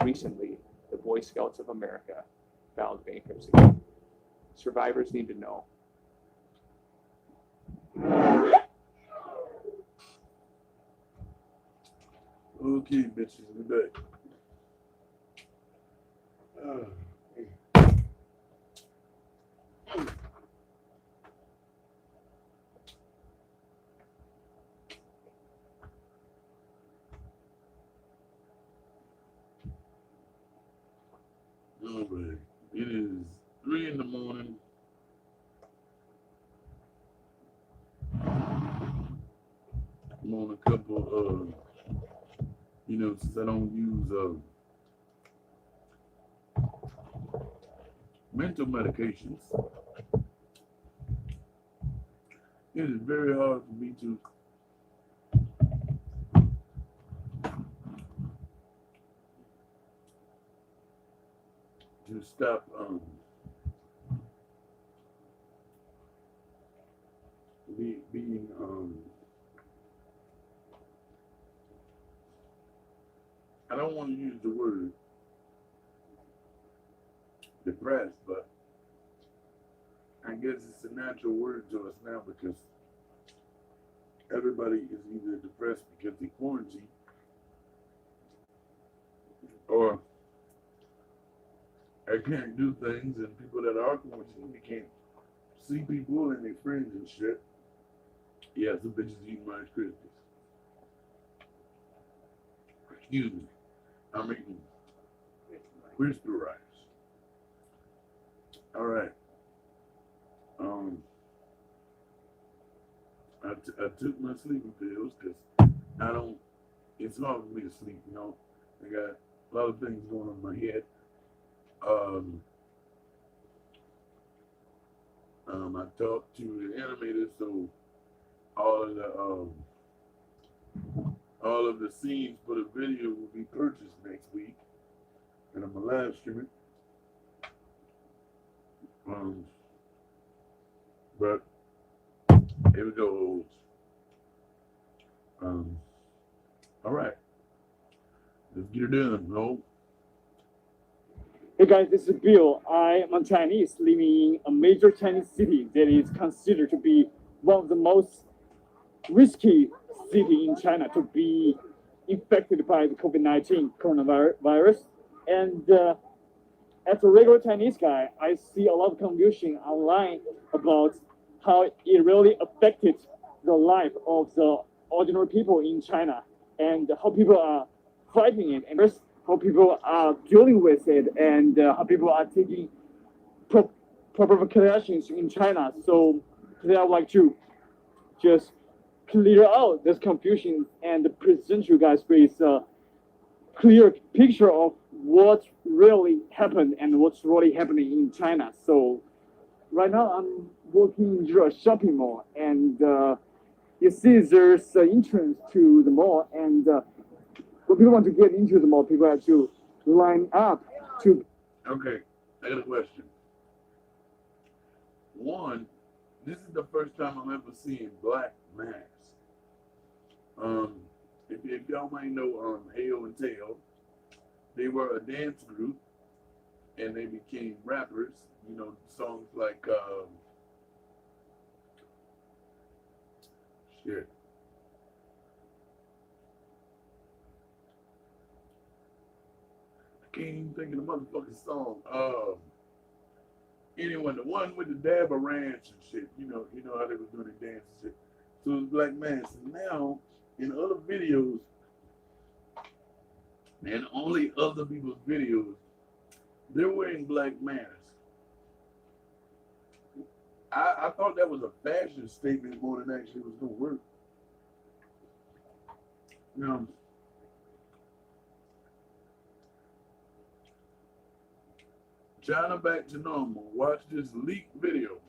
recently, the Boy Scouts of America filed bankruptcy. Survivors need to know. Okay, bitches, we back. All right. It is 3 in the morning. I'm on a couple since I don't use mental medications, it is very hard for me to stop being I don't want to use the word depressed, but I guess it's a natural word to us now because everybody is either depressed because they quarantine or I can't do things, and people that are quarantined, they can't see people and their friends and shit. Yeah, some bitches eating Rice Krispies. Excuse me. I'm eating crispy rice. All right. I took my sleeping pills because it's hard for me to sleep, you know. I got a lot of things going on in my head. I talked to the animator, so all of the scenes for the video will be purchased next week, and I'm gonna live stream it. But here we go. All right, let's get it done, no? Hey guys, this is Bill. I am a Chinese living in a major Chinese city that is considered to be one of the most risky city in China to be infected by the COVID-19 coronavirus. And as a regular Chinese guy, I see a lot of confusion online about how it really affected the life of the ordinary people in China and how people are fighting it, and how people are dealing with it, and how people are taking proper precautions in China. So today I would like to just clear out this confusion and present you guys with a clear picture of what really happened and what's really happening in China. So right now I'm walking through a shopping mall, and you see there's an entrance to the mall, and when people want to get into the mall, people have to line up to. Okay, I got a question. One, this is the first time I'm ever seeing black masks. If y'all might know Ayo and Teo, they were a dance group and they became rappers. You know, songs like shit. I can't even think of the motherfucking song. Anyone, the one with the Dabba Ranch and shit, you know how they was doing the dance and shit. So it was black masks. And now in other videos, and only other people's videos, they're wearing black masks. I thought that was a fashion statement more than actually was gonna work. Now, China back to normal. Watch this leaked video.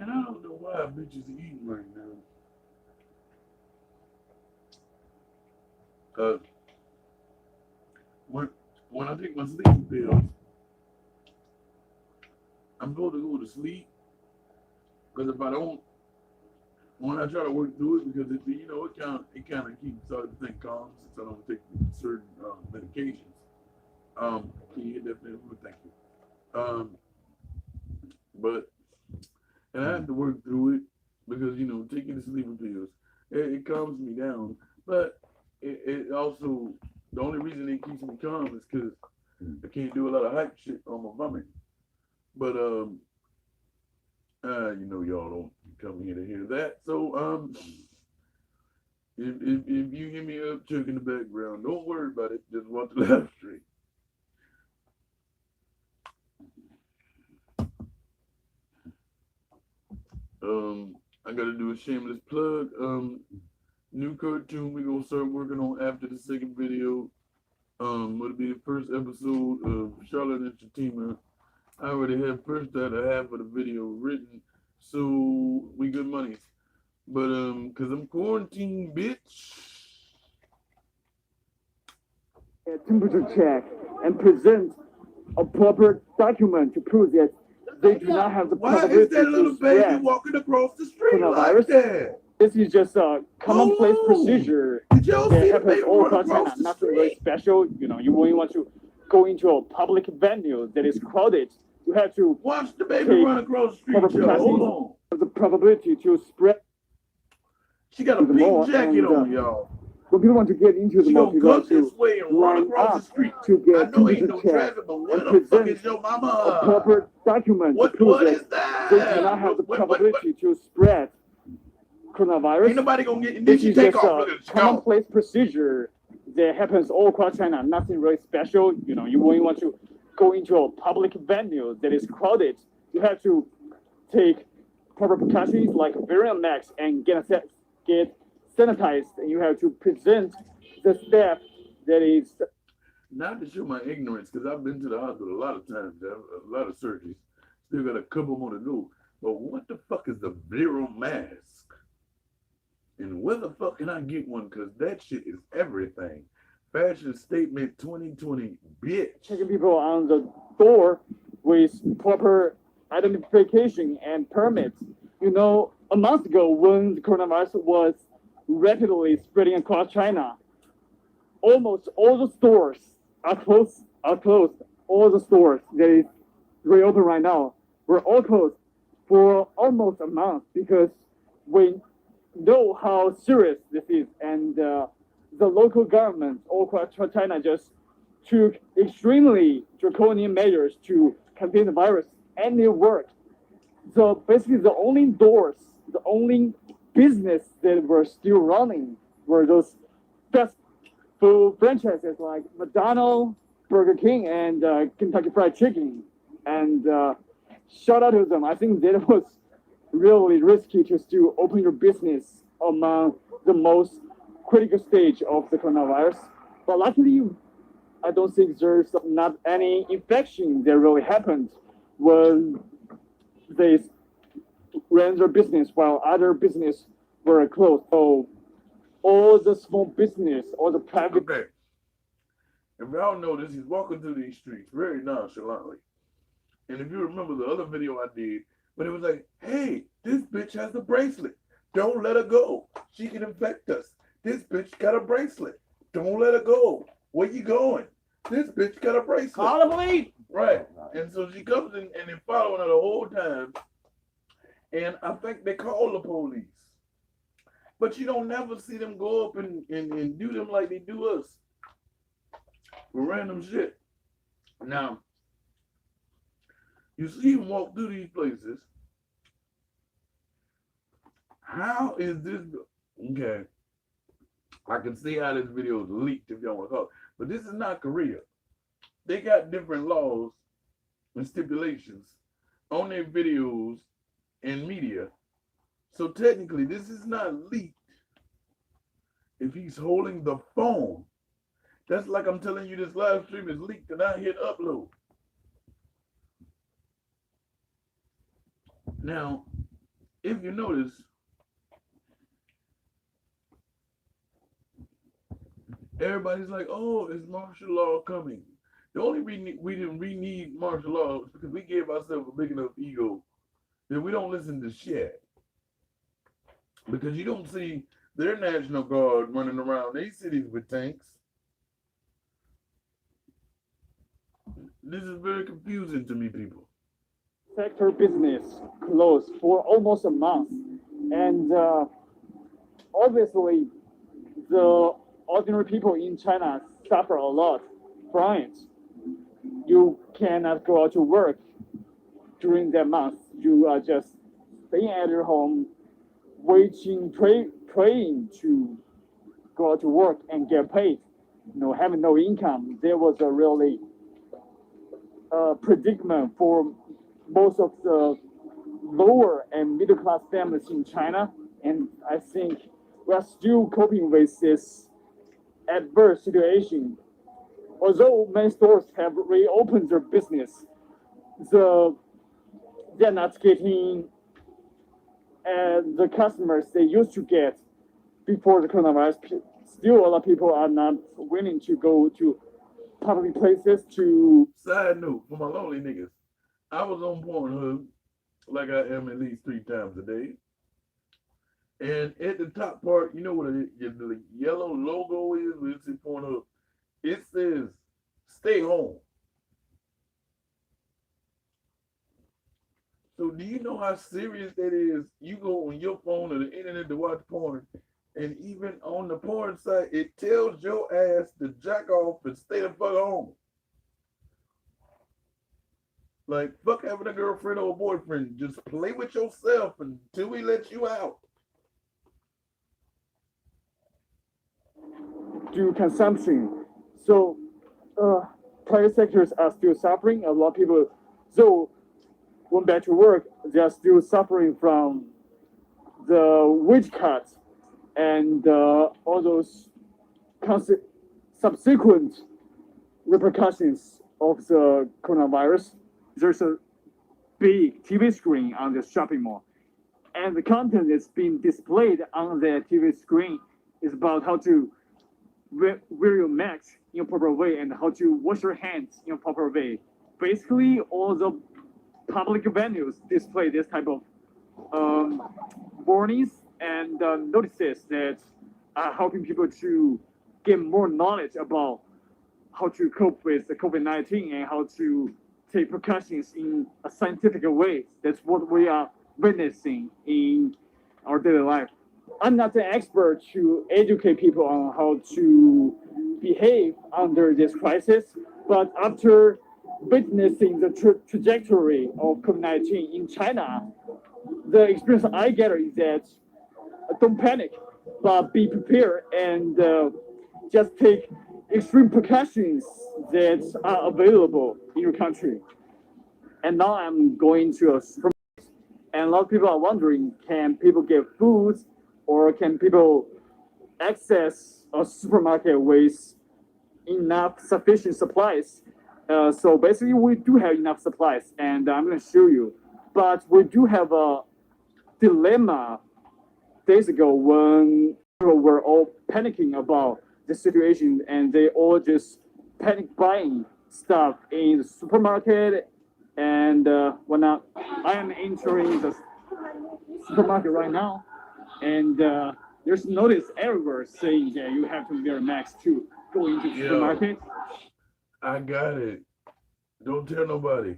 And I don't know why bitches are eating right now. When I take my sleeping pills, I'm supposed to go to sleep. Because if I don't, when I try to work through it, because it kind of it kind of keeps the thing calm since I don't take certain medications. Can you hit that thing? Thank you. But and I have to work through it because taking the sleeping pills, it calms me down. But it also, the only reason it keeps me calm is because I can't do a lot of hype shit on my vomit. But y'all don't come here to hear that. So if you hear me upchuck in the background, don't worry about it. Just watch the live stream. I gotta do a shameless plug. New cartoon we gonna start working on after the second video. It'll be the first episode of Charlotte and Shatima. I already have first out of half of the video written, so we good monies. But cause I'm quarantined, bitch. A temperature check and present a proper document to prove that they do not have the Why is probability that little to baby spread walking across the street like coronavirus. that? This is just a commonplace Oh, procedure Did y'all that see the happens baby all run across China. across the Nothing very street? special. You won't want to go into a public venue that is crowded. You have to Watch the baby take run across the proper street, y'all. Hold precautions. on. have the probability to spread She got a to the mall. pink jacket And on, y'all. when people want to get into the She mall, gonna people come have to this way and run line across up the street. to I get know ain't temperature no check traffic, but where and the fuck present is your a mama? proper document to prove What that is that? they do not have the probability to spread coronavirus. Ain't nobody gonna get. Did This she is take just off? a Look at she gone. commonplace procedure that happens all across China. Nothing really special. You won't want to go into a public venue that is crowded. You have to take proper precautions like wearing a mask and get sanitized. And you have to present the staff that is. Not to show my ignorance, because I've been to the hospital a lot of times, a lot of surgeries. Still got a couple more to go. But what the fuck is the Vero mask? And where the fuck can I get one? Because that shit is everything. Fashion statement 2020, bitch. Checking people on the door with proper identification and permits. A month ago when the coronavirus was rapidly spreading across China, almost all the stores are closed. All the stores that is reopened right now were all closed for almost a month because we know how serious this is, and the local government all across China just took extremely draconian measures to contain the virus, and it worked. So basically, the only business that were still running were those fast food franchises like McDonald's, Burger King, and Kentucky Fried Chicken. And shout out to them. I think that was really risky to still open your business among the most critical stage of the coronavirus. But luckily, I don't think there's not any infection that really happened when they ran their business while other business were closed. So all the small business, all the private. Okay. If y'all notice, he's walking through these streets very nonchalantly. And if you remember the other video I did, but it was like, hey, this bitch has a bracelet. Don't let her go. She can infect us. This bitch got a bracelet. Don't let her go. Where you going? This bitch got a bracelet. Call the police. Right. And so she comes in and they're following her the whole time. And I think they call the police. But you don't never see them go up and do them like they do us. For random shit. Now, you see him walk through these places. How is this? Okay. I can see how this video is leaked if y'all want to talk. But this is not Korea. They got different laws and stipulations on their videos and media. So technically, this is not leaked if he's holding the phone. That's like I'm telling you this live stream is leaked and I hit upload. Now, if you notice, everybody's like, oh, is martial law coming? The only reason we didn't need martial law is because we gave ourselves a big enough ego that we don't listen to shit. Because you don't see their National Guard running around their cities with tanks. This is very confusing to me, people. Sector business closed for almost a month, and obviously the ordinary people in China suffer a lot from it. You cannot go out to work during that month. You are just staying at your home, waiting, praying to go out to work and get paid. Having no income. There was a really predicament for most of the lower and middle class families in China, and I think we are still coping with this adverse situation. Although many stores have reopened their business, they're not getting the customers they used to get before the coronavirus. Still, a lot of people are not willing to go to public places to. Side note, for my lonely niggas, I was on Pornhub like I am at least 3 times a day. And at the top part, you know what the yellow logo is when it's in Pornhub? It says, stay home. So do you know how serious that is? You go on your phone or the internet to watch porn, and even on the porn site, it tells your ass to jack off and stay the fuck home. Like, fuck having a girlfriend or a boyfriend. Just play with yourself until we let you out. Do consumption. So private sectors are still suffering. A lot of people, so went back to work, they are still suffering from the wage cuts and all those subsequent repercussions of the coronavirus. There's a big TV screen on the shopping mall, and the content that's being displayed on the TV screen is about how to wear your mask in a proper way and how to wash your hands in a proper way. Basically, all the public venues display this type of warnings and notices that are helping people to get more knowledge about how to cope with the COVID-19 and how to take precautions in a scientific way. That's what we are witnessing in our daily life. I'm not an expert to educate people on how to behave under this crisis, but after witnessing the trajectory of COVID-19 in China, the experience I get is that don't panic, but be prepared and just take extreme precautions that are available in your country. And now I'm going to a supermarket, and a lot of people are wondering, can people get food or can people access a supermarket with enough sufficient supplies? So basically we do have enough supplies, and I'm going to show you. But we do have a dilemma days ago when people were all panicking about the situation, and they all just panic buying stuff in the supermarket. And whatnot. I am entering the supermarket right now, and there's notice everywhere saying that you have to wear a mask to go into the supermarket. I got it. Don't tell nobody.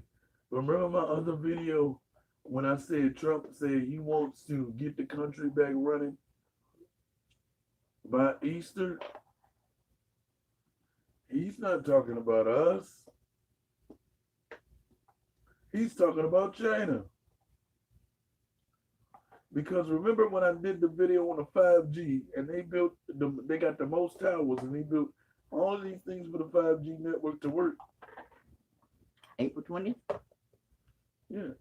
Remember my other video when I said Trump said he wants to get the country back running by Easter? He's not talking about us. He's talking about China. Because remember when I did the video on the 5G and they got the most towers and they built all of these things for the 5G network to work. April 20th? Yeah.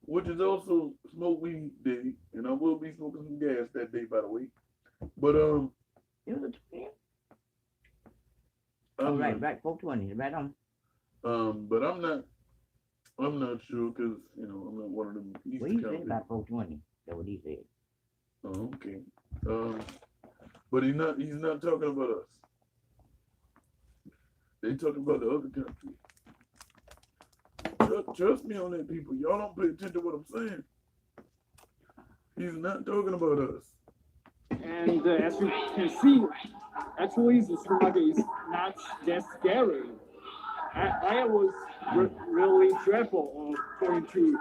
Which is also Smoke Weed Day, and I will be smoking some gas that day, by the way. But It was a 20th? Oh, right, 420, right on. But I'm not sure because I'm not one of them. Well, he said about 420. That's what he said. Oh, okay. But he's not talking about us. They talking about the other country. Trust me on that, people. Y'all don't pay attention to what I'm saying. He's not talking about us. And as you can see, actually the supermarket is not that scary. I was really dreadful of going to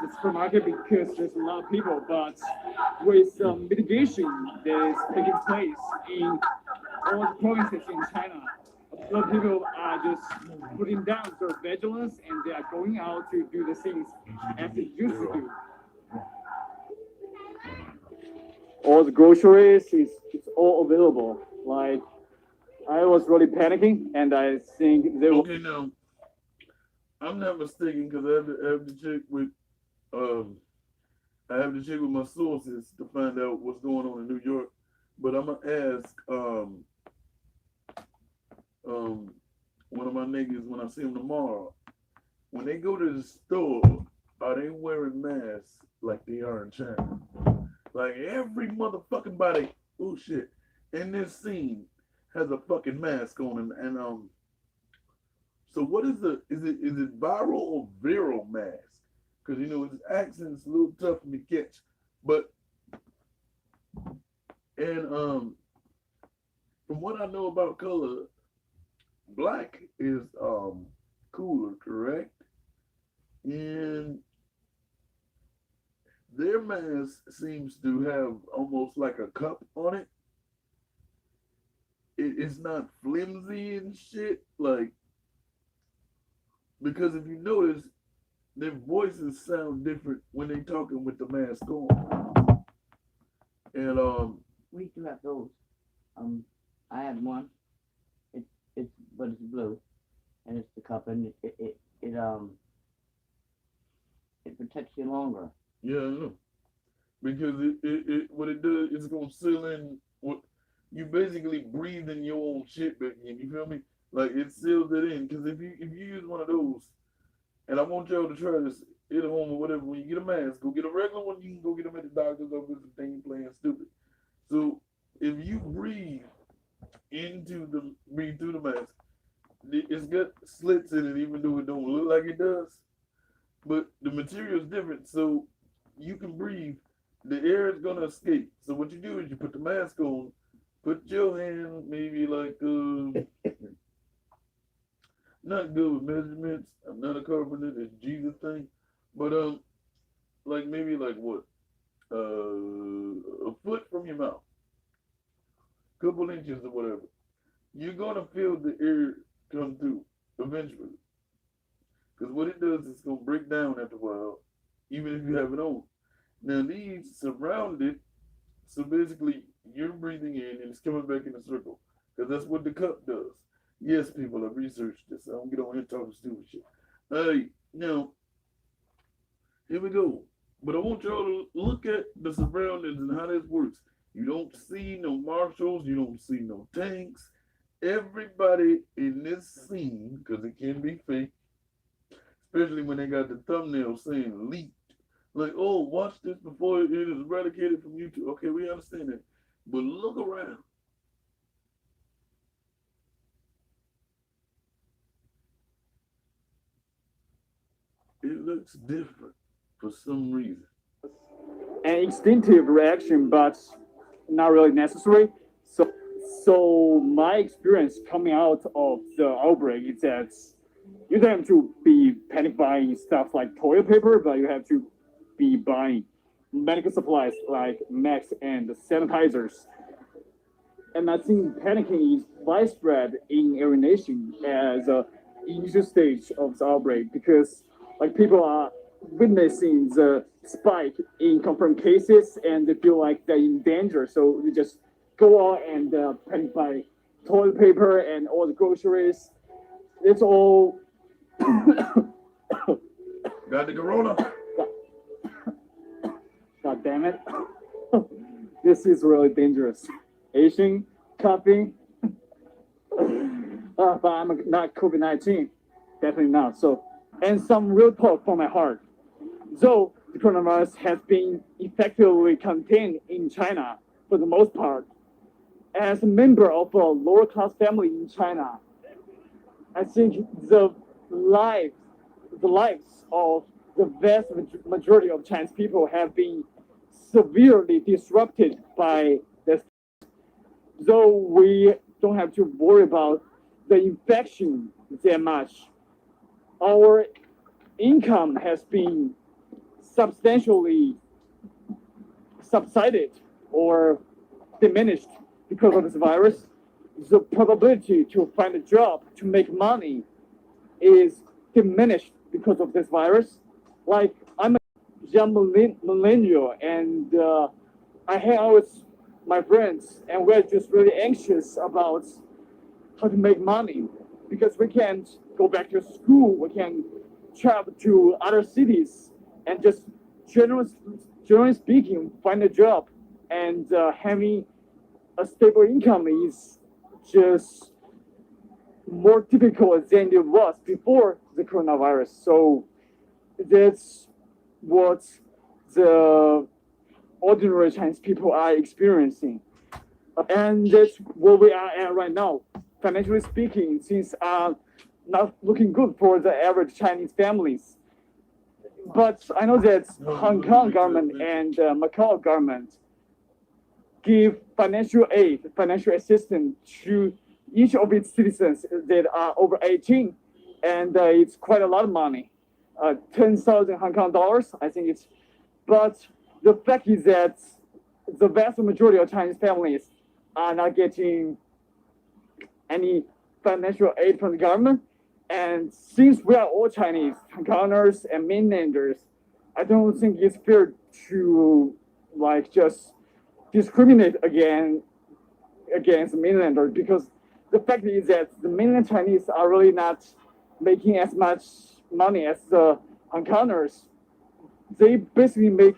the supermarket because there's a lot of people, but with mitigation that is taking place in all the provinces in China, a lot of people are just putting down their vigilance and they are going out to do the things as they used to do. All the groceries it's all available. Like I was really panicking, and I think they will. Okay, now I'm not mistaken because I have to check with I have to check with my sources to find out what's going on in New York. But I'm gonna ask one of my niggas when I see them tomorrow. When they go to the store, are they wearing masks like they are in China? Like every motherfucking body, oh shit, in this scene has a fucking mask on him, and so what is is it viral or viral mask? Because you know his accent's a little tough for me to catch, but and from what I know about color, black is cooler, correct? And their mask seems to have almost like a cup on it. It's not flimsy and shit, like, because if you notice, their voices sound different when they talking with the mask on. And We used to have those. I had one. But it's blue, and it's the cup, and it protects you longer. yeah, I know. Because it what it does, it's gonna seal in what you basically breathing your own shit back in. You feel me? Like it seals it in. Because if you use one of those, and I want y'all to try this at home or whatever, when you get a mask, go get a regular one. You can go get them at the doctor's office if they ain't playing stupid. So if you breathe through the mask, it's got slits in it, even though it don't look like it does. But the material is different, so you can breathe. The air is gonna escape. So what you do is you put the mask on, put your hand maybe like not good with measurements. I'm not a carpenter. It's Jesus thing, but like maybe like what a foot from your mouth, couple inches or whatever. You're gonna feel the air come through eventually, because what it does is it's gonna break down after a while, even if you have it on. Now these surround it, so basically you're breathing in and it's coming back in a circle, because that's what the cup does. Yes, people, I've researched this. I don't get on here talking stupid shit. Hey, now here we go. But I want y'all to look at the surroundings and how this works. You don't see no marshals, you don't see no tanks. Everybody in this scene, because it can be fake, especially when they got the thumbnail saying leaked. Like, oh, watch this before it is eradicated from YouTube. Okay, we understand that. But look around. It looks different for some reason. An instinctive reaction, but not really necessary. So my experience coming out of the outbreak is that you don't have to be panic buying stuff like toilet paper, but you have to be buying medical supplies like masks and sanitizers. And I think panicking is widespread in every nation as a initial stage of the outbreak, because like people are witnessing the spike in confirmed cases and they feel like they're in danger, so you just go out and panic buy toilet paper and all the groceries. It's all Got the corona. God damn it. This is really dangerous. Asian coughing. But I'm not COVID-19. Definitely not. So, and some real talk from my heart. Though the coronavirus has been effectively contained in China for the most part, as a member of a lower class family in China, I think the lives of the vast majority of Chinese people have been severely disrupted by That's so we don't have to worry about the infection that much. Our income has been substantially subsided or diminished because of this virus. The probability to find a job, to make money, is diminished because of this virus. Like, I'm a young millennial, and I hang out with my friends, and we're just really anxious about how to make money because we can't go back to school, we can travel to other cities, and just generally speaking, find a job and having a stable income is just more difficult than it was before the coronavirus. So that's what the ordinary Chinese people are experiencing. And that's where we are at right now. Financially speaking, things are not looking good for the average Chinese families. But I know that Hong Kong government and Macau government give financial aid, financial assistance to each of its citizens that are over 18, and it's quite a lot of money, 10,000 Hong Kong dollars, I think it's. But the fact is that the vast majority of Chinese families are not getting any financial aid from the government. And since we are all Chinese, Hong Kongers and mainlanders, I don't think it's fair to like just discriminate against mainlanders, because the fact is that the mainland Chinese are really not making as much money as the Hong Kongers. They basically make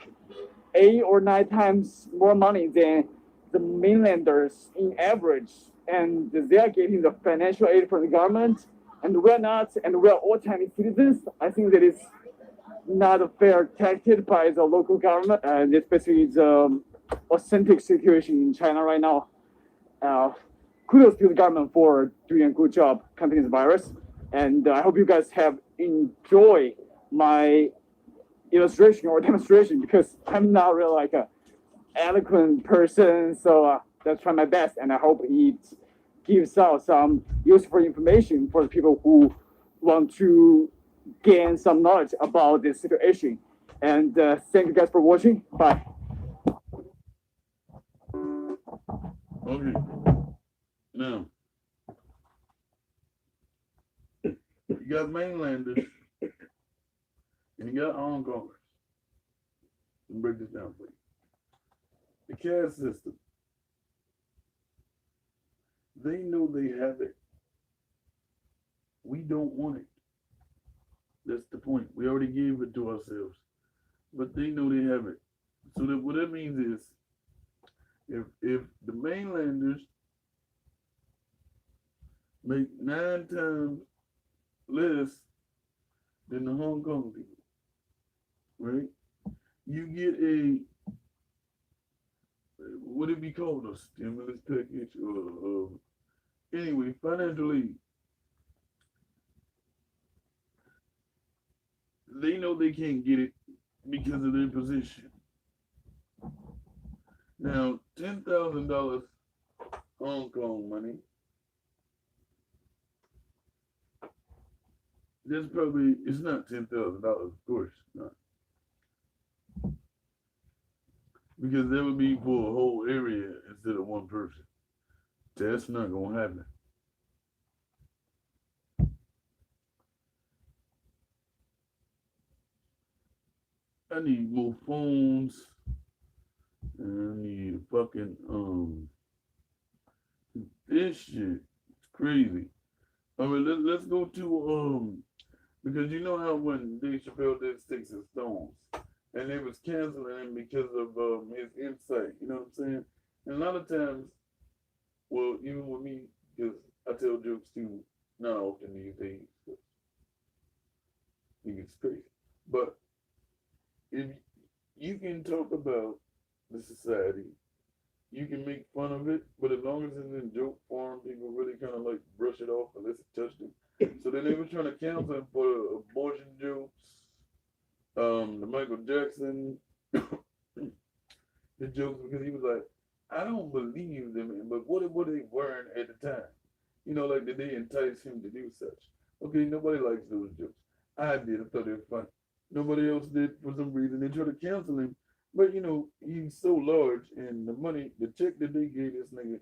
8 or 9 times more money than the mainlanders in average, and they are getting the financial aid from the government, and we're not, and we're all Chinese citizens. I think that is not a fair tactic by the local government, and especially the authentic situation in China right now. Kudos to the government for doing a good job containing the virus, and I hope you guys have enjoyed my illustration or demonstration, because I'm not really like a eloquent person, so that's try my best, and I hope it gives out some useful information for the people who want to gain some knowledge about this situation. And thank you guys for watching. Bye. Okay. Now, you got mainlanders and you got Hong Kongers. Let me break this down for you. The caste system. They know they have it. We don't want it. That's the point. We already gave it to ourselves. But they know they have it. So that what that means is if the mainlanders make 9 times less than the Hong Kong people, right? You get a, what it be called, a stimulus package or anyway, financial aid. They know they can't get it because of their position. Now, $10,000 Hong Kong money, that's probably, it's not $10,000, of course not. Because that would be for a whole area instead of one person. That's not going to happen. I need more phones. And I need fucking, this shit is crazy. All right, let's go to, because you know how when Dave Chappelle did Sticks and Stones, and they was canceling him because of his insight, you know what I'm saying? And a lot of times, well, even with me, because I tell jokes too, not often these days, but I think it's crazy. But if you can talk about the society, you can make fun of it, but as long as it's in joke form, people really kind of like brush it off unless it touched them. So then they were trying to cancel him for abortion jokes, the Michael Jackson, the jokes, because he was like, I don't believe them, but what were they wearing at the time? You know, like did they entice him to do such? Okay, nobody likes those jokes. I did. I thought they were funny. Nobody else did for some reason. They tried to cancel him. But you know, he's so large and the money, the check that they gave this nigga,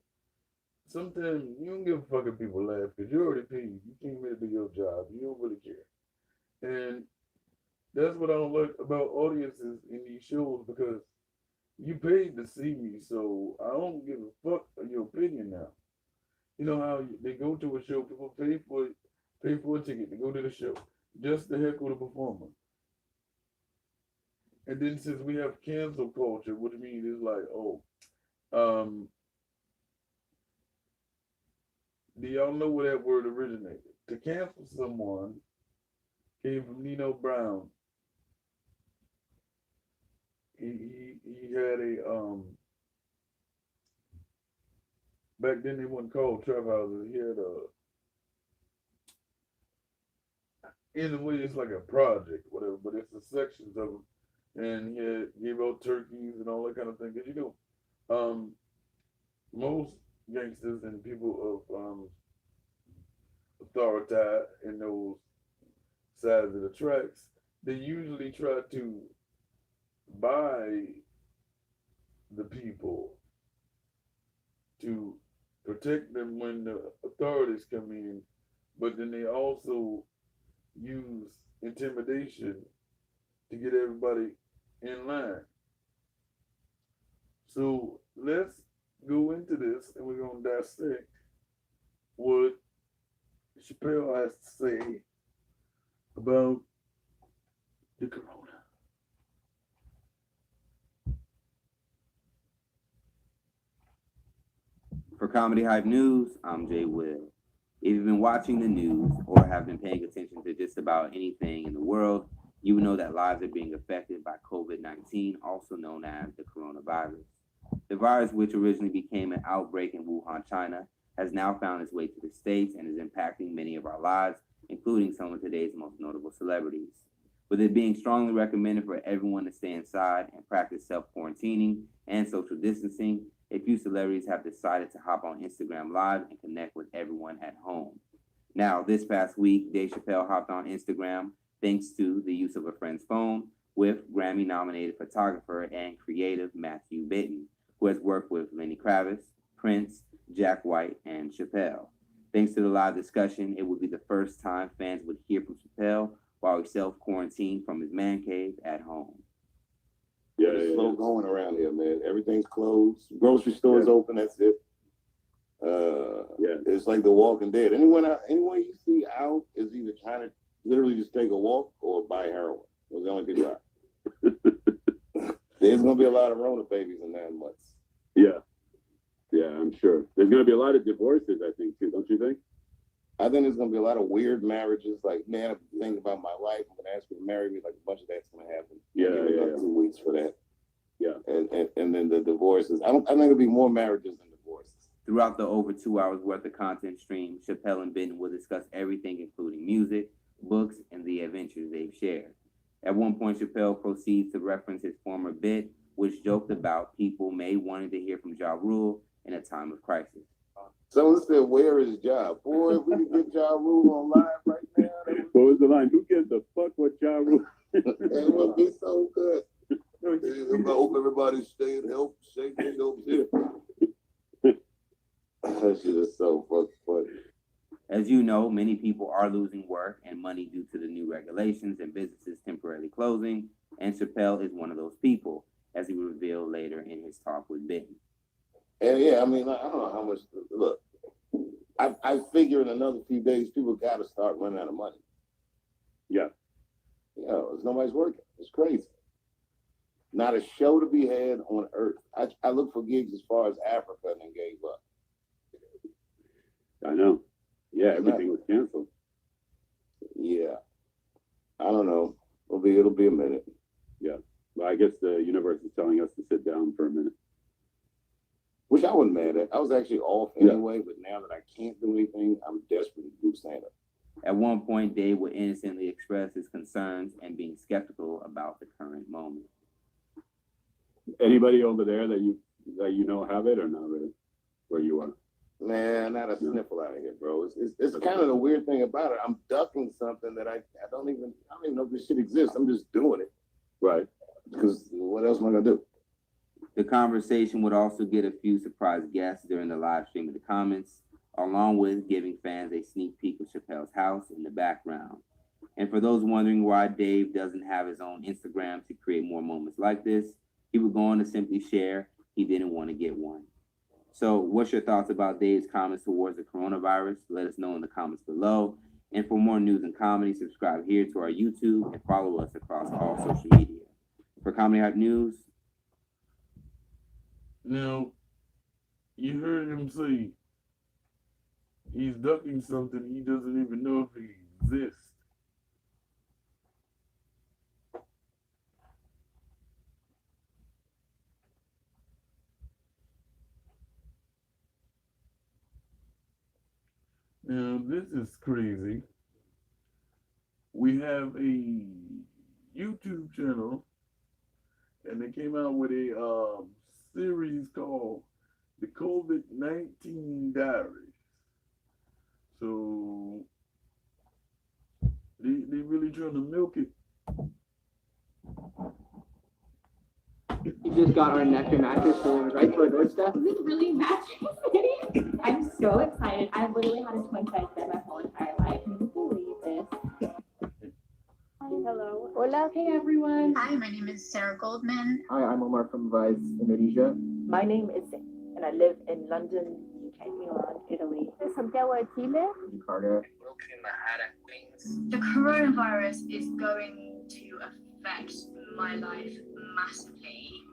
sometimes you don't give a fuck if people laugh because you already paid. You came here to do your job. You don't really care. And that's what I don't like about audiences in these shows because you paid to see me, so I don't give a fuck of your opinion now. You know how they go to a show, people pay for a ticket to go to the show just to heckle the performer. And then since we have cancel culture, what do you mean is like, oh, um, do y'all know where that word originated? To cancel someone came from Nino Brown. He had a back then they weren't called trap houses. He had a in a way it's like a project, whatever, but it's the sections of them. And he had, gave out turkeys and all that kind of thing. Cause you know, most gangsters and people of authority in those sides of the tracks, they usually try to buy the people to protect them when the authorities come in, but then they also use intimidation to get everybody in line. So let's go into this and we're going to dissect what Chappelle has to say about the corona. For Comedy Hype News, I'm Jay Will. If you've been watching the news or have been paying attention to just about anything in the world, you will know that lives are being affected by COVID-19, also known as the coronavirus. The virus, which originally became an outbreak in Wuhan, China, has now found its way to the States and is impacting many of our lives, including some of today's most notable celebrities. With it being strongly recommended for everyone to stay inside and practice self-quarantining and social distancing, a few celebrities have decided to hop on Instagram Live and connect with everyone at home. Now, this past week, Dave Chappelle hopped on Instagram thanks to the use of a friend's phone with Grammy-nominated photographer and creative Matthew Bitton, who has worked with Lenny Kravitz, Prince, Jack White, and Chappelle. Thanks to the live discussion, it would be the first time fans would hear from Chappelle while he self-quarantined from his man cave at home. Yeah, it's slow going around here, man. Everything's closed. Grocery stores open. That's it. It's like The Walking Dead. Anyone you see out is either trying to literally just take a walk or buy heroin. Those are the only people out. There's gonna be a lot of Rona babies in 9 months. Yeah, I'm sure. There's gonna be a lot of divorces, I think, too. Don't you think? I think there's gonna be a lot of weird marriages. Like, man, I'm thinking about my wife. I'm gonna ask her to marry me. Like, a bunch of that's gonna happen. Give it about 2 weeks for that. Yeah. And then the divorces. I think there'll be more marriages than divorces. Throughout the over 2 hours worth of content stream, Chappelle and Bitton will discuss everything, including music, books, and the adventures they've shared. At one point, Chappelle proceeds to reference his former bit, which joked about people may wanting to hear from Ja Rule in a time of crisis. Someone said, "Where is Ja?" Boy, if we could get Ja Rule on live right now, What was the line? Who gives a fuck what Ja Rule? it would be so good. I hope everybody's staying healthy, safe, and healthy. That shit is so fucking funny. As you know, many people are losing work and money due to the new regulations and businesses temporarily closing, and Chappelle is one of those people, as he will reveal later in his talk with Bitton. And yeah, I mean, I don't know how much. Look, I figure in another few days, people got to start running out of money. Yeah. You know, nobody's working. It's crazy. Not a show to be had on earth. I look for gigs as far as Africa and then gave up. I know. Yeah, everything was canceled. Yeah. I don't know. It'll be a minute. Yeah. Well, I guess the universe is telling us to sit down for a minute. Which I wasn't mad at. I was actually off anyway, but now that I can't do anything, I'm desperate to do stand-up. At one point, Dave would innocently express his concerns and being skeptical about the current moment. Anybody over there that you that you know have it or not really? Where you are? Man, not a sniffle out of here, bro. It's kind of the weird thing about it. I'm ducking something that I don't even know if this shit exists. I'm just doing it Right. because what else am I gonna do? The conversation would also get a few surprise guests during the live stream of the comments, along with giving fans a sneak peek of Chappelle's house in the background. And for those wondering why Dave doesn't have his own Instagram to create more moments like this, he would go on to simply share he didn't want to get one. So what's your thoughts about Dave's comments towards the coronavirus? Let us know in the comments below. And for more news and comedy, subscribe here to our YouTube and follow us across all social media. For Comedy Hype News, Now, you heard him say he's ducking something he doesn't even know if it exists. Now, this is crazy. We have a YouTube channel, and they came out with a series called The COVID-19 Diaries. So, they really trying to milk it. You just got our nectar mattress delivered right to our doorstep. Is it really Mattress City? I'm so excited. I've literally had a twin size bed my whole entire life. Can you believe this? Hello. Hola. Hey everyone. Hi, my name is Sarah Goldman. Hi, I'm Omar from Vice Indonesia. My name is Zing, and I live in London, UK. Milan, Italy. Santiago de Chile. Carter. The coronavirus is going to affect my life massively.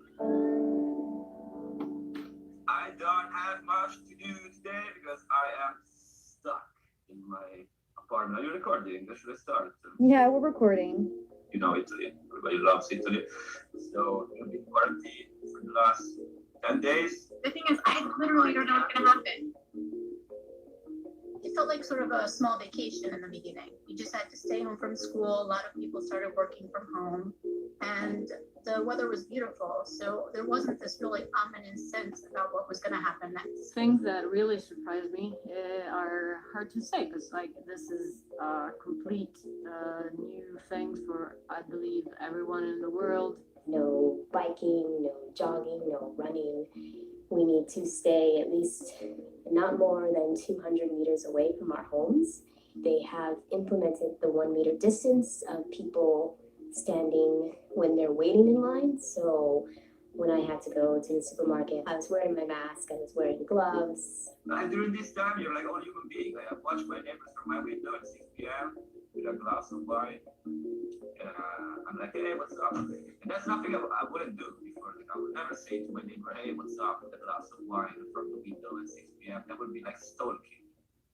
I don't have much to do today because I am stuck in my apartment. Are you recording? Should I start? Yeah, we're recording. You know Italy. Everybody loves Italy. So I've been quarantined for the last 10 days. The thing is, I literally don't know what's going to happen. It felt like sort of a small vacation in the beginning. We just had to stay home from school. A lot of people started working from home, and the weather was beautiful. So there wasn't this really ominous sense about what was going to happen next. Things that really surprised me are hard to say because this is a complete new thing for, I believe, everyone in the world. No biking, no jogging, no running. We need to stay at least not more than 200 meters away from our homes. They have implemented the 1 meter distance of people standing when they're waiting in line. So when I had to go to the supermarket, I was wearing my mask, I was wearing gloves. And during this time, you're like all human beings. I have watched my neighbors from my window at 6 p.m. with a glass of wine. I'm like, hey, what's up? And that's something I wouldn't do before. I would never say to my neighbor, hey, what's up, with a glass of wine from the window at 6 p.m. That would be like stalking.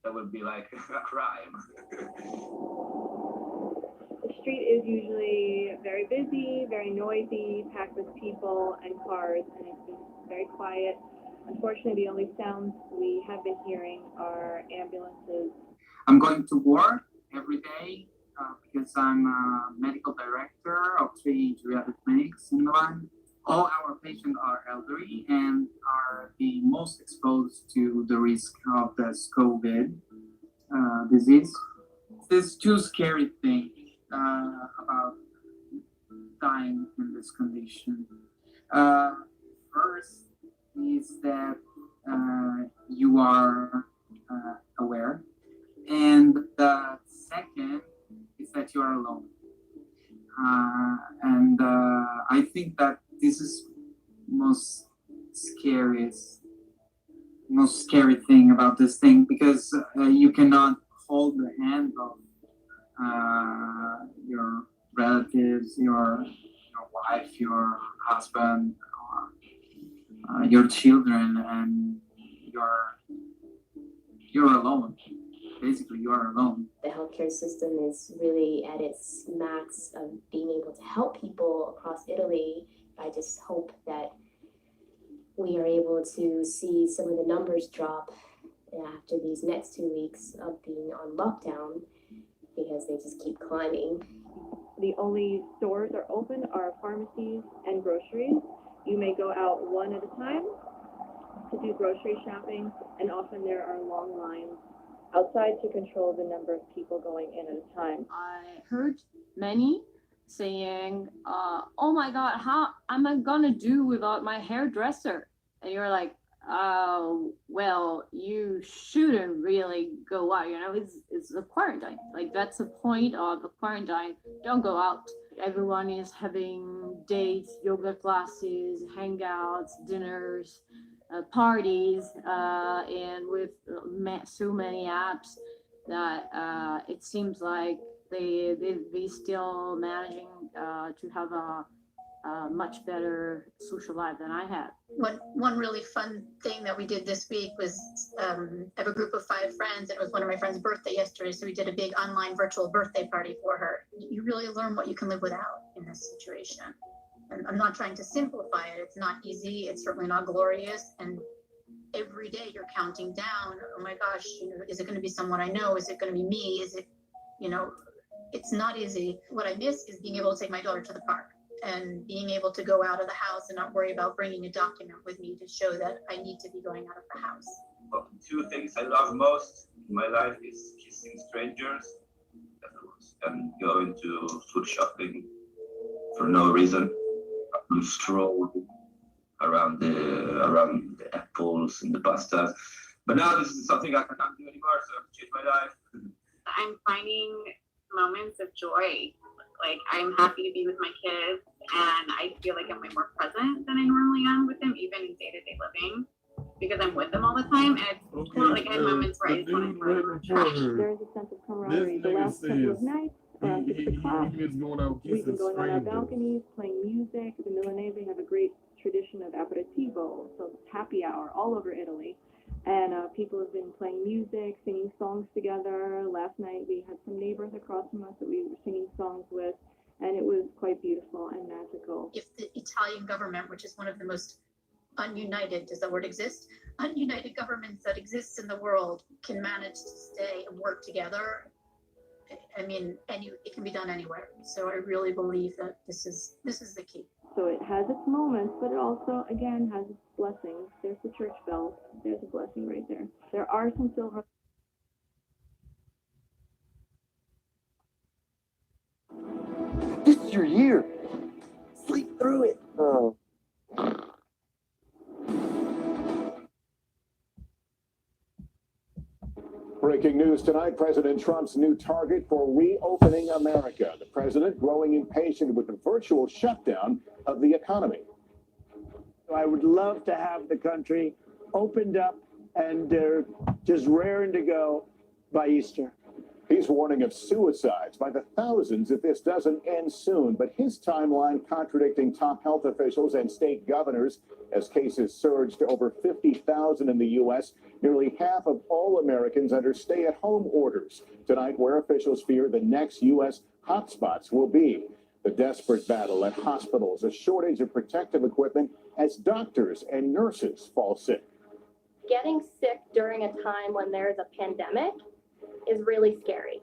That would be like a crime. The street is usually very busy, very noisy, packed with people and cars, and it's been very quiet. Unfortunately, the only sounds we have been hearing are ambulances. I'm going to work every day because I'm a medical director of 3 geriatric clinics in Milan. All our patients are elderly and are the most exposed to the risk of this COVID disease. There's two scary things about dying in this condition. First is that you are aware, and the second is that you are alone. And I think that this is most scary thing about this thing, because you cannot hold the hand of your relatives, your wife, your husband, your children, and you're alone. Basically, you are alone. The healthcare system is really at its max of being able to help people across Italy. I just hope that we are able to see some of the numbers drop after these next 2 weeks of being on lockdown, because they just keep climbing. The only stores are open are pharmacies and groceries. You may go out one at a time, to do grocery shopping, and often there are long lines outside to control the number of people going in at a time. I heard many saying, oh my God, how am I gonna do without my hairdresser? And you're like, oh, well, you shouldn't really go out, you know, it's a quarantine. Like, that's the point of the quarantine. Don't go out. Everyone is having dates, yoga classes, hangouts, dinners, parties, and with so many apps that it seems like they still managing to have a much better social life than I had. One really fun thing that we did this week was I have a group of 5 friends. It was one of my friend's birthday yesterday, so we did a big online virtual birthday party for her. You really learn what you can live without in this situation. And I'm not trying to simplify it. It's not easy. It's certainly not glorious. And every day you're counting down. Oh my gosh, you know, is it going to be someone I know? Is it going to be me? Is it, you know, it's not easy. What I miss is being able to take my daughter to the park and being able to go out of the house and not worry about bringing a document with me to show that I need to be going out of the house. Well, 2 things I love most in my life is kissing strangers and going to food shopping for no reason. I stroll around the apples and the pastas. But now this is something I can't do anymore, so I've changed my life. I'm finding moments of joy. Like, I'm happy to be with my kids, and I feel like I'm way more present than I normally am with them, even in day-to-day living, because I'm with them all the time. And it's cool, like, I have moments where I just want to throw them trash. There's a sense of camaraderie. The last couple of nights, around 6 o'clock, we've been going on our balconies, playing music. The Milanese have a great tradition of aperitivo, so happy hour all over Italy. And people have been playing music, singing songs together. Last night we had some neighbors across from us that we were singing songs with, and it was quite beautiful and magical. If the Italian government, which is one of the most ununited, does that word exist? Ununited governments that exist in the world can manage to stay and work together, I mean, it can be done anywhere. So I really believe that this is the key. So it has its moments, but it also, again, has its blessings. There's the church bells. There's a blessing right there. There are some silver. This is your year. Sleep through it. Oh. Breaking news tonight, President Trump's new target for reopening America. The president growing impatient with the virtual shutdown of the economy. I would love to have the country opened up and just raring to go by Easter. He's warning of suicides by the thousands if this doesn't end soon, but his timeline contradicting top health officials and state governors as cases surged to over 50,000 in the U.S., nearly half of all Americans under stay-at-home orders. Tonight, where officials fear the next U.S. hotspots will be. The desperate battle at hospitals, a shortage of protective equipment as doctors and nurses fall sick. Getting sick during a time when there's a pandemic is really scary.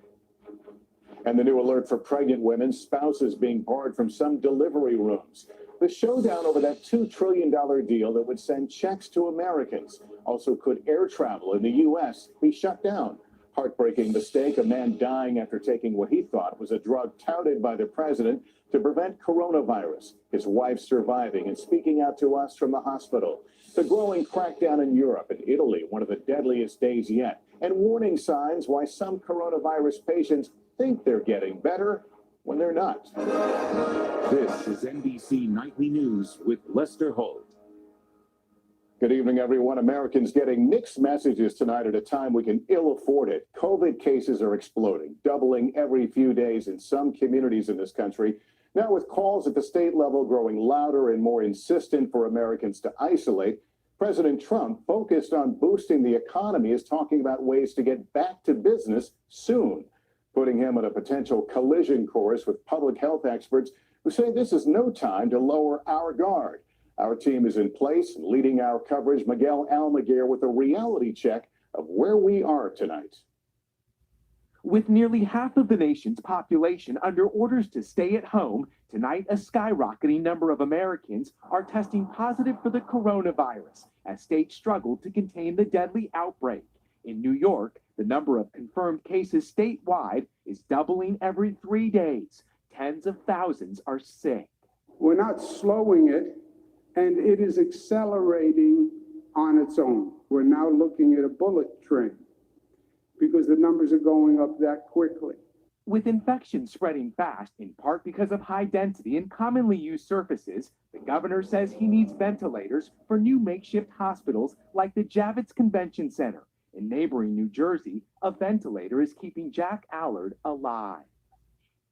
And the new alert for pregnant women, spouses being barred from some delivery rooms. The showdown over that $2 trillion deal that would send checks to Americans. Also, could air travel in the U.S. be shut down? Heartbreaking mistake, a man dying after taking what he thought was a drug touted by the president to prevent coronavirus. His wife surviving and speaking out to us from the hospital. The growing crackdown in Europe and Italy, one of the deadliest days yet. And warning signs why some coronavirus patients think they're getting better when they're not. This is NBC Nightly News with Lester Holt. Good evening, everyone. Americans getting mixed messages tonight at a time we can ill afford it. COVID cases are exploding, doubling every few days in some communities in this country. Now with calls at the state level growing louder and more insistent for Americans to isolate, President Trump, focused on boosting the economy, is talking about ways to get back to business soon, putting him on a potential collision course with public health experts who say this is no time to lower our guard. Our team is in place, leading our coverage. Miguel Almaguer with a reality check of where we are tonight. With nearly half of the nation's population under orders to stay at home, tonight a skyrocketing number of Americans are testing positive for the coronavirus as states struggle to contain the deadly outbreak. In New York, the number of confirmed cases statewide is doubling every 3 days. Tens of thousands are sick. We're not slowing it, and it is accelerating on its own. We're now looking at a bullet train because the numbers are going up that quickly. With infections spreading fast, in part because of high density and commonly used surfaces, the governor says he needs ventilators for new makeshift hospitals like the Javits Convention Center. In neighboring New Jersey, a ventilator is keeping Jack Allard alive.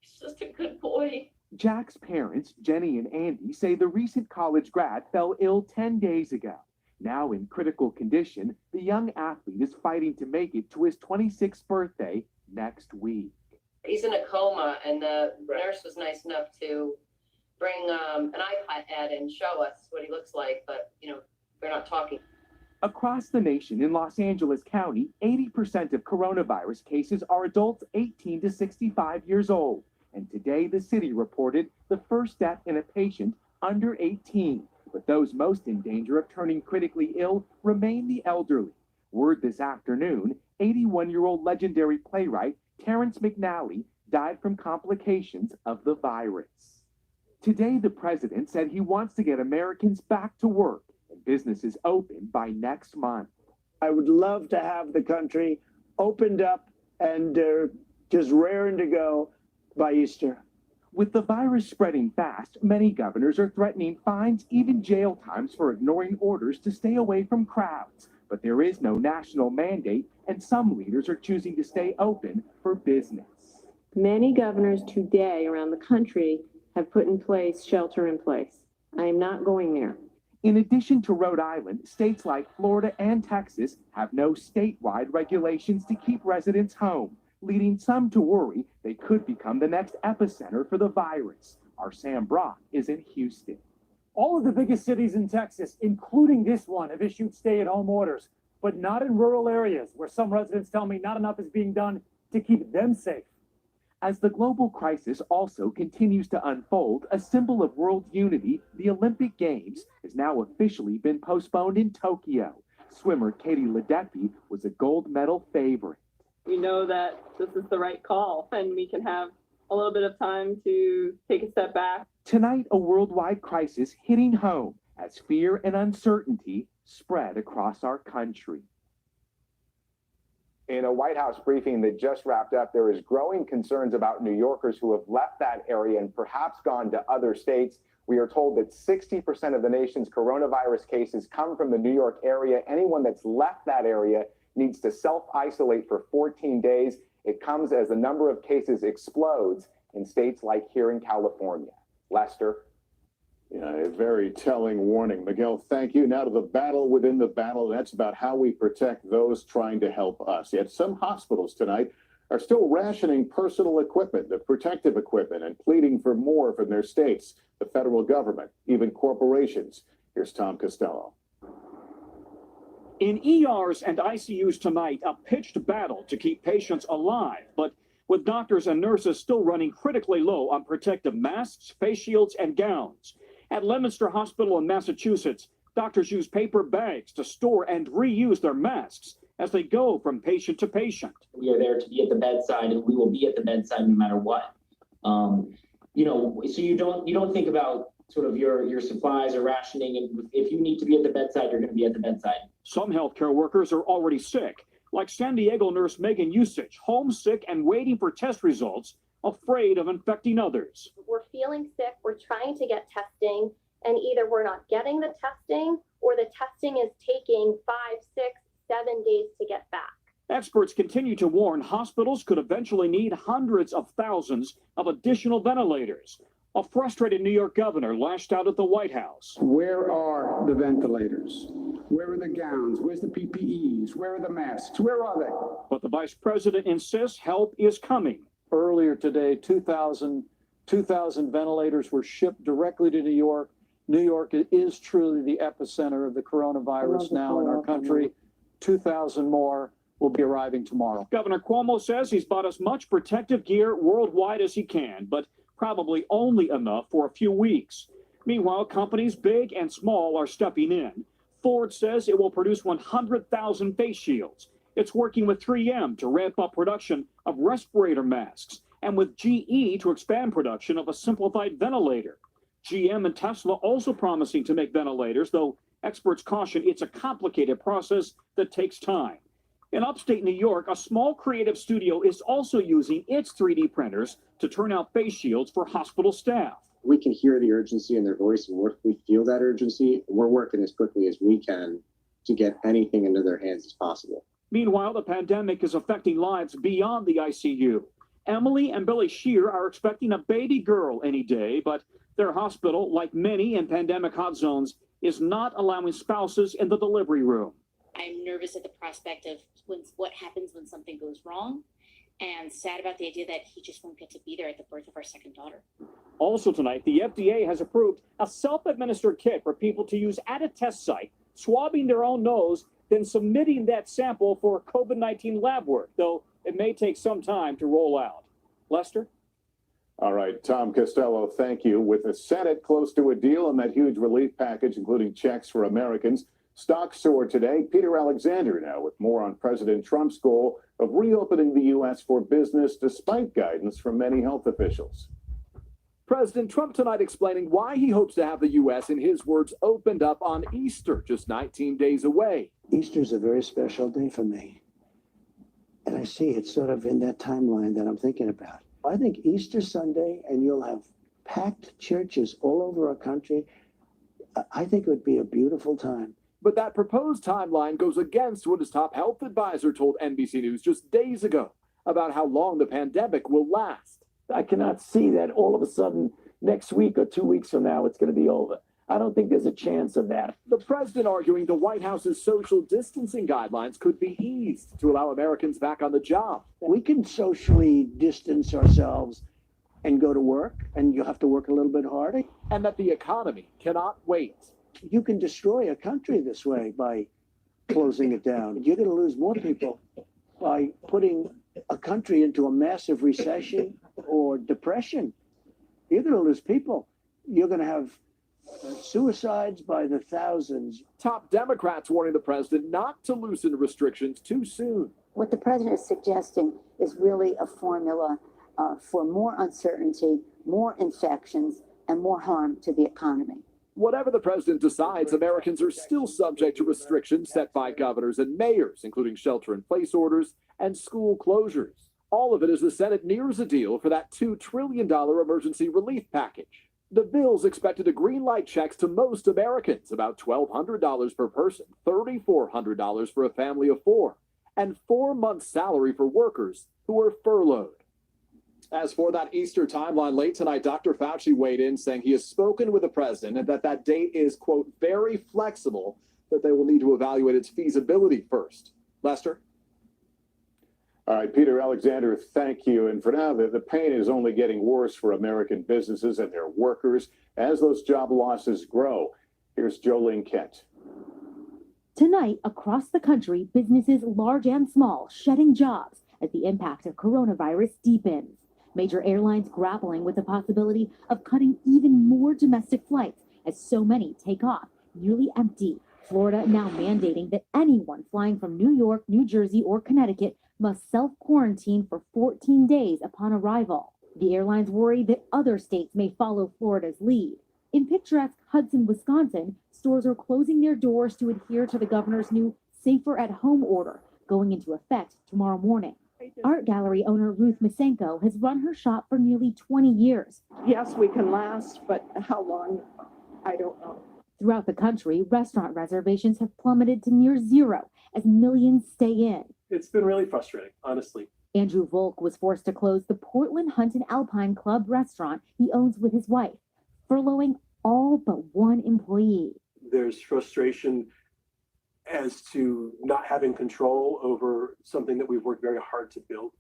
He's just a good boy. Jack's parents, Jenny and Andy, say the recent college grad fell ill 10 days ago. Now in critical condition, the young athlete is fighting to make it to his 26th birthday next week. He's in a coma, and the nurse was nice enough to bring an iPad and show us what he looks like, but, we're not talking. Across the nation in Los Angeles County, 80% of coronavirus cases are adults 18 to 65 years old. And today, the city reported the first death in a patient under 18. But those most in danger of turning critically ill remain the elderly. Word this afternoon, 81-year-old legendary playwright Terrence McNally died from complications of the virus. Today, the president said he wants to get Americans back to work and businesses open by next month. I would love to have the country opened up and just raring to go by Easter. With the virus spreading fast, many governors are threatening fines, even jail times for ignoring orders to stay away from crowds. But there is no national mandate, and some leaders are choosing to stay open for business. Many governors today around the country have put in place shelter in place. I am not going there. In addition to Rhode Island, states like Florida and Texas have no statewide regulations to keep residents home, leading some to worry they could become the next epicenter for the virus. Our Sam Brock is in Houston. All of the biggest cities in Texas, including this one, have issued stay-at-home orders, but not in rural areas where some residents tell me not enough is being done to keep them safe. As the global crisis also continues to unfold, a symbol of world unity, the Olympic Games, has now officially been postponed in Tokyo. Swimmer Katie Ledecky was a gold medal favorite. We know that this is the right call, and we can have a little bit of time to take a step back. Tonight, a worldwide crisis hitting home as fear and uncertainty spread across our country. In a White House briefing that just wrapped up, there is growing concerns about New Yorkers who have left that area and perhaps gone to other states. We are told that 60% of the nation's coronavirus cases come from the New York area. Anyone that's left that area needs to self-isolate for 14 days. It comes as the number of cases explodes in states like here in California. Lester. Yeah, a very telling warning. Miguel, thank you. Now to the battle within the battle. That's about how we protect those trying to help us. Yet some hospitals tonight are still rationing personal equipment, the protective equipment, and pleading for more from their states, the federal government, even corporations. Here's Tom Costello. In ERs and ICUs tonight, a pitched battle to keep patients alive, but with doctors and nurses still running critically low on protective masks, face shields, and gowns. At Leominster Hospital in Massachusetts, doctors use paper bags to store and reuse their masks as they go from patient to patient. We are there to be at the bedside, and we will be at the bedside no matter what. So you don't think about sort of your supplies or rationing, and if you need to be at the bedside, you're going to be at the bedside. Some healthcare workers are already sick, like San Diego nurse Megan Usich, homesick and waiting for test results, afraid of infecting others. We're feeling sick, we're trying to get testing, and either we're not getting the testing or the testing is taking 5, 6, 7 days to get back. Experts continue to warn hospitals could eventually need hundreds of thousands of additional ventilators. A frustrated New York governor lashed out at the White House. Where are the ventilators? Where are the gowns? Where's the PPEs? Where are the masks? Where are they? But the vice president insists help is coming. Earlier today, 2,000 ventilators were shipped directly to New York. New York is truly the epicenter of the coronavirus now in our country. 2,000 more will be arriving tomorrow. Governor Cuomo says he's bought as much protective gear worldwide as he can, but probably only enough for a few weeks. Meanwhile, companies big and small are stepping in. Ford says it will produce 100,000 face shields. It's working with 3M to ramp up production of respirator masks and with GE to expand production of a simplified ventilator. GM and Tesla also promising to make ventilators, though experts caution it's a complicated process that takes time. In upstate New York, a small creative studio is also using its 3D printers to turn out face shields for hospital staff. We can hear the urgency in their voice, and we feel that urgency. We're working as quickly as we can to get anything into their hands as possible. Meanwhile, the pandemic is affecting lives beyond the ICU. Emily and Billy Shear are expecting a baby girl any day, but their hospital, like many in pandemic hot zones, is not allowing spouses in the delivery room. I'm nervous at the prospect of what happens when something goes wrong, and sad about the idea that he just won't get to be there at the birth of our second daughter. Also tonight, the FDA has approved a self-administered kit for people to use at a test site, swabbing their own nose, then submitting that sample for COVID-19 lab work, though it may take some time to roll out. Lester? All right, Tom Costello, thank you. With the Senate close to a deal on that huge relief package, including checks for Americans, stocks soar today. Peter Alexander now with more on President Trump's goal of reopening the U.S. for business despite guidance from many health officials. President Trump tonight explaining why he hopes to have the U.S., in his words, opened up on Easter, just 19 days away. Easter's a very special day for me. And I see it sort of in that timeline that I'm thinking about. I think Easter Sunday, and you'll have packed churches all over our country. I think it would be a beautiful time. But that proposed timeline goes against what his top health advisor told NBC News just days ago about how long the pandemic will last. I cannot see that all of a sudden next week or 2 weeks from now it's going to be over. I don't think there's a chance of that. The president arguing the White House's social distancing guidelines could be eased to allow Americans back on the job. We can socially distance ourselves and go to work, and you have to work a little bit harder. And that the economy cannot wait. You can destroy a country this way by closing it down. You're going to lose more people by putting a country into a massive recession or depression. You're going to lose people. You're going to have suicides by the thousands. Top Democrats warning the president not to loosen restrictions too soon. What the president is suggesting is really a formula for more uncertainty, more infections, and more harm to the economy. Whatever the president decides, Americans are still subject to restrictions set by governors and mayors, including shelter-in-place orders and school closures. All of it as the Senate nears a deal for that $2 trillion emergency relief package. The bill's expected to greenlight checks to most Americans, about $1,200 per person, $3,400 for a family of four, and 4 months' salary for workers who are furloughed. As for that Easter timeline, late tonight, Dr. Fauci weighed in saying he has spoken with the president and that date is, quote, very flexible, that they will need to evaluate its feasibility first. Lester? All right, Peter Alexander, thank you. And for now, the pain is only getting worse for American businesses and their workers as those job losses grow. Here's Jolene Kent. Tonight, across the country, businesses large and small shedding jobs as the impact of coronavirus deepens. Major airlines grappling with the possibility of cutting even more domestic flights as so many take off nearly empty. Florida now mandating that anyone flying from New York, New Jersey, or Connecticut must self-quarantine for 14 days upon arrival. The airlines worry that other states may follow Florida's lead. In picturesque Hudson, Wisconsin, stores are closing their doors to adhere to the governor's new Safer at Home order, going into effect tomorrow morning. Art gallery owner Ruth Masenko has run her shop for nearly 20 years. Yes, we can last, but how long, I don't know. Throughout the country, restaurant reservations have plummeted to near zero as millions stay in. It's been really frustrating, honestly. Andrew Volk was forced to close the Portland Hunt and Alpine Club restaurant he owns with his wife, furloughing all but one employee. There's frustration as to not having control over something that we've worked very hard to build.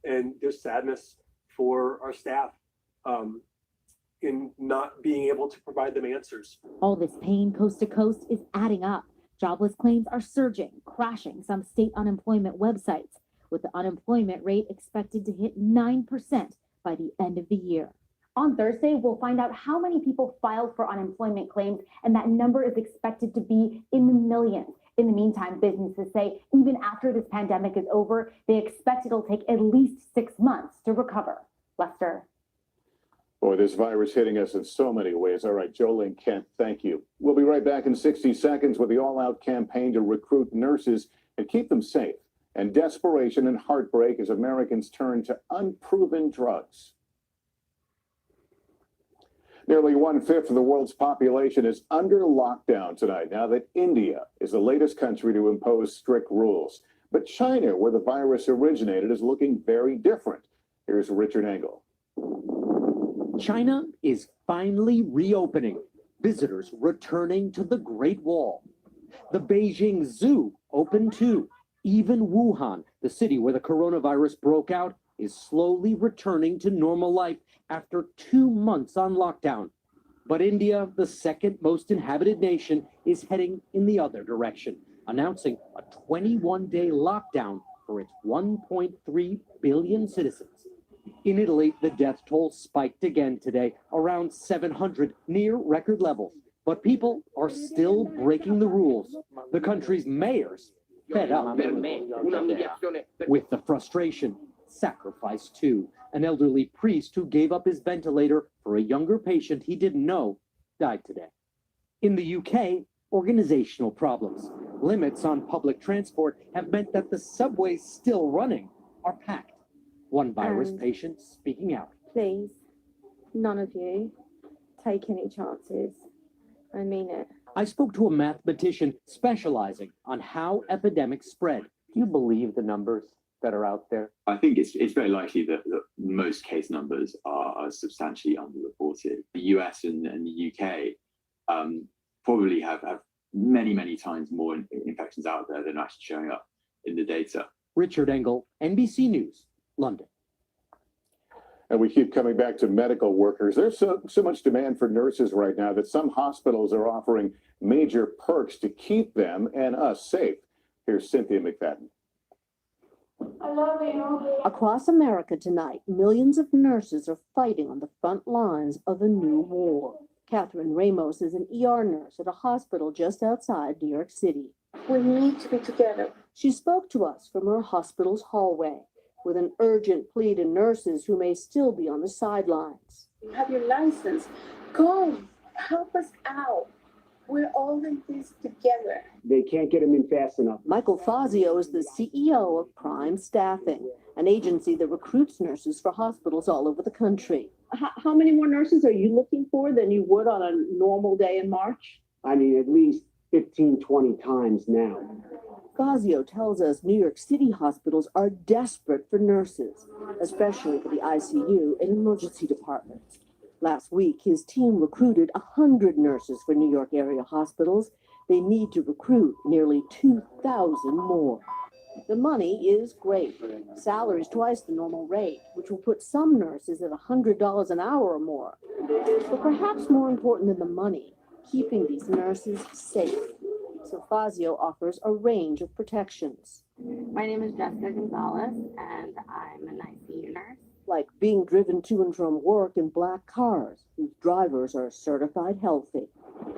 And there's sadness for our staff in not being able to provide them answers. All this pain coast to coast is adding up. Jobless claims are surging. crashing some state unemployment websites, with the unemployment rate expected to hit 9% by the end of the year. On Thursday, we'll find out how many people filed for unemployment claims, and that number is expected to be in the millions. In the meantime, businesses say even after this pandemic is over, they expect it'll take at least 6 months to recover. Lester. Boy, this virus hitting us in so many ways. All right, Jolene Kent, thank you. We'll be right back in 60 seconds with the all-out campaign to recruit nurses and keep them safe, and desperation and heartbreak as Americans turn to unproven drugs. Nearly 1/5 of the world's population is under lockdown tonight now that India is the latest country to impose strict rules. But China, where the virus originated, is looking very different. Here's Richard Engel. China is finally reopening, visitors returning to the Great Wall. The Beijing Zoo open too. Even Wuhan, the city where the coronavirus broke out, is slowly returning to normal life after 2 months on lockdown. But India, the second most inhabited nation, is heading in the other direction, announcing a 21-day lockdown for its 1.3 billion citizens. In Italy, the death toll spiked again today, around 700, near record levels. But people are still breaking the rules. The country's mayors fed up with the frustration. Sacrifice too. An elderly priest who gave up his ventilator for a younger patient he didn't know died today. In the UK, organizational problems. Limits on public transport have meant that the subways still running are packed. One virus patient speaking out. Please, none of you take any chances. I mean it. I spoke to a mathematician specializing on how epidemics spread. Do you believe the numbers that are out there? I think it's very likely that most case numbers are substantially underreported. The US and the UK probably have many times more infections out there than actually showing up in the data. Richard Engel, NBC News, London. And we keep coming back to medical workers. There's so much demand for nurses right now that some hospitals are offering major perks to keep them and us safe. Here's Cynthia McFadden. Across America tonight, millions of nurses are fighting on the front lines of a new war. Catherine Ramos is an ER nurse at a hospital just outside New York City. We need to be together. She spoke to us from her hospital's hallway with an urgent plea to nurses who may still be on the sidelines. You have your license. Go, help us out. We're all in this together. They can't get them in fast enough. Michael Fazio is the CEO of Prime Staffing, an agency that recruits nurses for hospitals all over the country. How many more nurses are you looking for than you would on a normal day in March? I mean, at least 15, 20 times now. Fazio tells us New York City hospitals are desperate for nurses, especially for the ICU and emergency departments. Last week, his team recruited 100 nurses for New York area hospitals. They need to recruit nearly 2,000 more. The money is great. Salary is twice the normal rate, which will put some nurses at $100 an hour or more. But perhaps more important than the money, keeping these nurses safe. So Fazio offers a range of protections. My name is Jessica Gonzalez, and I'm an ICU nurse. Like being driven to and from work in black cars whose drivers are certified healthy.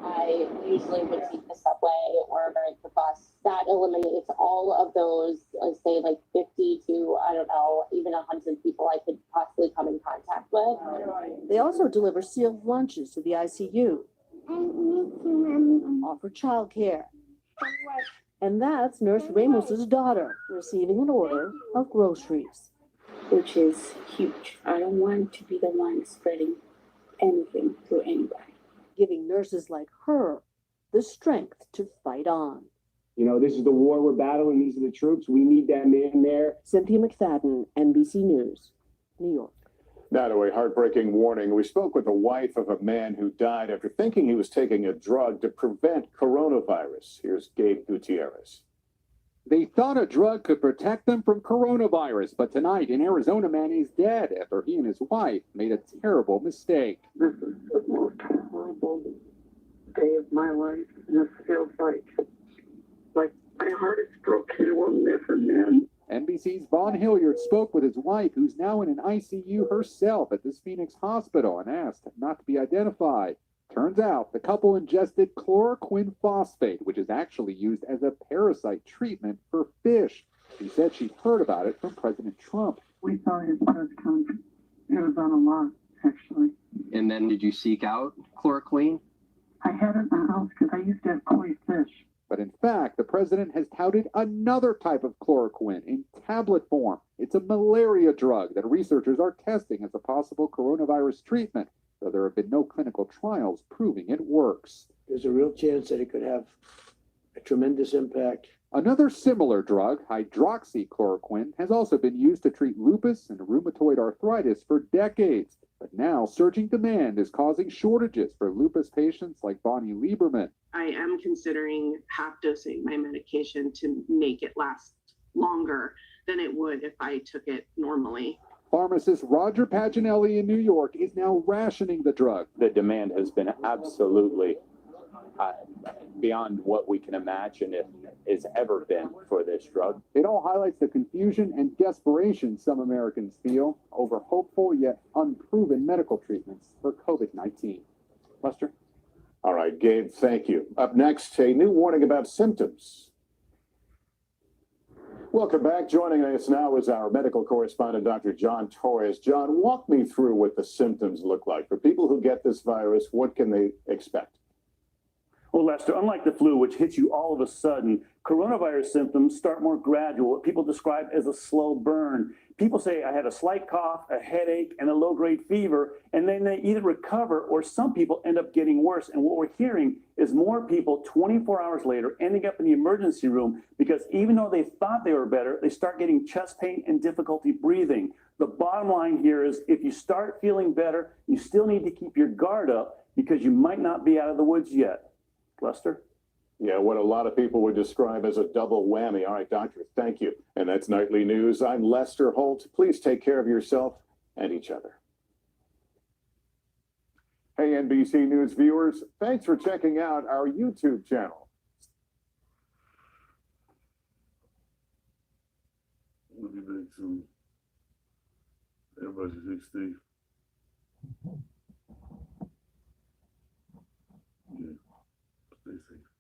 I usually would take the subway or the bus. That eliminates all of those, let's say, like 50 to, I don't know, even 100 people I could possibly come in contact with. They also deliver sealed lunches to the ICU. Offer childcare. And that's Nurse Ramos's daughter receiving an order of groceries. Which is huge. I don't want to be the one spreading anything to anybody. Giving nurses like her the strength to fight on. You know, this is the war we're battling. These are the troops. We need them in there. Cynthia McFadden, NBC News, New York. Now to a heartbreaking warning. We spoke with the wife of a man who died after thinking he was taking a drug to prevent coronavirus. Here's Gabe Gutierrez. They thought a drug could protect them from coronavirus, but tonight an Arizona man is dead after he and his wife made a terrible mistake. This is the most horrible day of my life, and it feels like I heard it's stroke. He will never know. NBC's Vaughn Hilliard spoke with his wife, who's now in an ICU herself at this Phoenix hospital, and asked not to be identified. Turns out the couple ingested chloroquine phosphate, which is actually used as a parasite treatment for fish. She said she'd heard about it from President Trump. We saw his press conference. It was on a lot, actually. And then did you seek out chloroquine? I had it in the house because I used to have koi fish. But in fact, the president has touted another type of chloroquine in tablet form. It's a malaria drug that researchers are testing as a possible coronavirus treatment, though there have been no clinical trials proving it works. There's a real chance that it could have a tremendous impact. Another similar drug, hydroxychloroquine, has also been used to treat lupus and rheumatoid arthritis for decades. But now surging demand is causing shortages for lupus patients like Bonnie Lieberman. I am considering half dosing my medication to make it last longer than it would if I took it normally. Pharmacist Roger Paginelli in New York is now rationing the drug. The demand has been absolutely beyond what we can imagine it has ever been for this drug. It all highlights the confusion and desperation some Americans feel over hopeful yet unproven medical treatments for COVID-19. Lester? All right, Gabe, thank you. Up next, a new warning about symptoms. Welcome back. Joining us now is our medical correspondent, Dr. John Torres. John, walk me through what the symptoms look like. For people who get this virus, what can they expect? Well, Lester, unlike the flu, which hits you all of a sudden, coronavirus symptoms start more gradual, what people describe as a slow burn. People say, I had a slight cough, a headache, and a low-grade fever, and then they either recover or some people end up getting worse. And what we're hearing is more people 24 hours later ending up in the emergency room because even though they thought they were better, they start getting chest pain and difficulty breathing. The bottom line here is if you start feeling better, you still need to keep your guard up because you might not be out of the woods yet. Lester? Yeah, what a lot of people would describe as a double whammy. All right, doctor, thank you. And that's Nightly News. I'm Lester Holt. Please take care of yourself and each other. Hey, NBC News viewers, thanks for checking out our YouTube channel. Let me make some. Everybody say Steve. Yeah. Stay safe.